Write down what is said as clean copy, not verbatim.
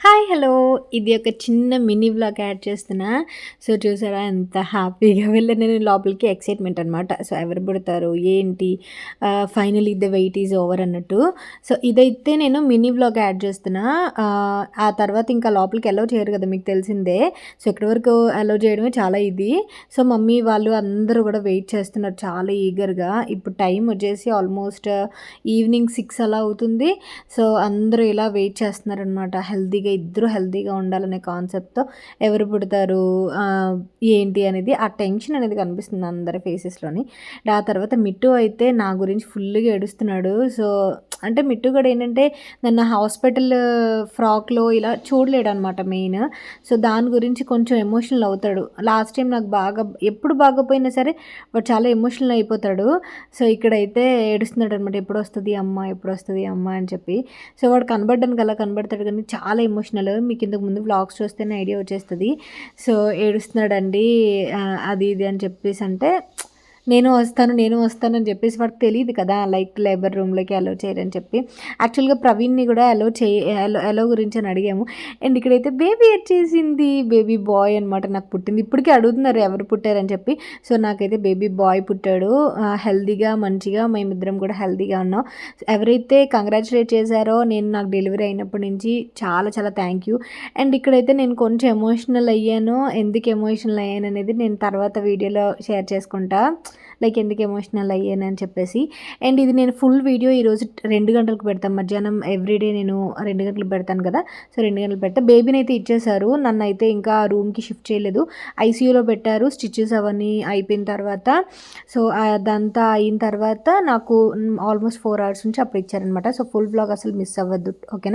Hi! Hello! ఇది ఒక చిన్న మినీ వ్లాగ్ యాడ్ చేస్తున్నా. సో, చూసారా ఎంత హ్యాపీగా వెళ్ళాను నేను లోపలికి ఎక్సైట్‌మెంట్ అనమాట. సో, ఎవరు పుడతారు? ఏంటి? Finally the weight is over అన్నట్టు. సో, ఇదైతే నేను మినీ వ్లాగ్ యాడ్ చేస్తున్నా. ఆ తర్వాత ఇంకా లోపలికి అలౌ చేయరు కదా! మీకు తెలిసిందే. సో, ఇక్కడి వరకు అలౌ చేయడమే చాలా ఇది. సో, మమ్మీ వాళ్ళు అందరూ కూడా వెయిట్ చేస్తున్నారు చాలా ఈగర్‌గా. ఇప్పుడు టైం వచ్చేసి ఆల్మోస్ట్ ఈవినింగ్ 6 అలా అవుతుంది. సో, అందరూ ఇలా వెయిట్ చేస్తున్నారనమాట. ఇద్దరు హెల్తీగా ఉండాలనే కాన్సెప్ట్‌తో ఎవరు పుడతారు? ఏంటి అనేది ఆ టెన్షన్ అనేది కనిపిస్తుంది అందరి ఫేసెస్‌లోని. ఆ తర్వాత మిట్టు అయితే నా గురించి ఫుల్లుగా ఏడుస్తున్నాడు. సో, అంటే మిట్టు కూడా ఏంటంటే నన్ను హాస్పిటల్ ఫ్రాక్‌లో ఇలా చూడలేడనమాట మెయిన్. సో, దాని గురించి కొంచెం ఎమోషనల్ అవుతాడు. లాస్ట్ టైం నాకు ఎప్పుడు బాగోపోయినా సరే వాడు చాలా ఎమోషనల్ అయిపోతాడు. సో, ఇక్కడైతే ఏడుస్తున్నాడనమాట. ఎప్పుడొస్తది అమ్మ? ఎప్పుడొస్తది అమ్మ? అని చెప్పి. సో, వాడు కనపడడానికి అలా కనపడతాడు కానీ చాలా ఎమోషనల్. మీకు ఇంతకు ముందు వ్లాగ్స్ చూస్తేనే ఐడియా వచ్చేస్తది. సో, ఏడుస్తున్నాడండి అది ఇది అని చెప్పేసంటే నేను వస్తాను అని చెప్పేసి వాడికి తెలీదు కదా! లైక్ లేబర్ రూమ్‌లోకి అలో చేయరని చెప్పి. యాక్చువల్‌గా ప్రవీణ్‌ని కూడా అలో గురించి అని అడిగాము. అండ్ ఇక్కడైతే బేబీ వచ్చేసింది. బేబీ బాయ్ అనమాట నాకు పుట్టింది. ఇప్పటికి అడుగుతున్నారు ఎవరు పుట్టారని చెప్పి. సో, నాకైతే బేబీ బాయ్ పుట్టాడు. హెల్తీగా మంచిగా మేమిద్దరం కూడా హెల్తీగా ఉన్నాం. ఎవరైతే కంగ్రాచ్యులేట్ చేశారో నాకు డెలివరీ అయినప్పటి నుంచి చాలా చాలా థ్యాంక్ యూ. అండ్ ఇక్కడైతే నేను కొంచెం ఎమోషనల్ అయ్యాను. ఎందుకు ఎమోషనల్ అయ్యాననేది నేను తర్వాత వీడియోలో షేర్ చేసుకుంటా. లైక్ ఎందుకు ఎమోషనల్ అయ్యానని చెప్పేసి. అండ్ ఇది నేను ఫుల్ వీడియో ఈరోజు 2 గంటలకు పెడతాను. మధ్యాహ్నం ఎవ్రీడే నేను 2 గంటలకు పెడతాను కదా! సో, 2 గంటలకు పెడతా. బేబీనైతే ఇచ్చేశారు. నన్నైతే ఇంకా రూమ్‌కి షిఫ్ట్ చేయలేదు. ఐసీయూలో పెట్టారు. స్టిచెస్ అవన్నీ అయిపోయిన తర్వాత సో, అదంతా అయిన తర్వాత నాకు ఆల్మోస్ట్ 4 అవర్స్ నుంచి అప్పుడు ఇచ్చారనమాట. సో, ఫుల్ వ్లాగ్ అసలు మిస్ అవ్వద్దు. ఓకేనా?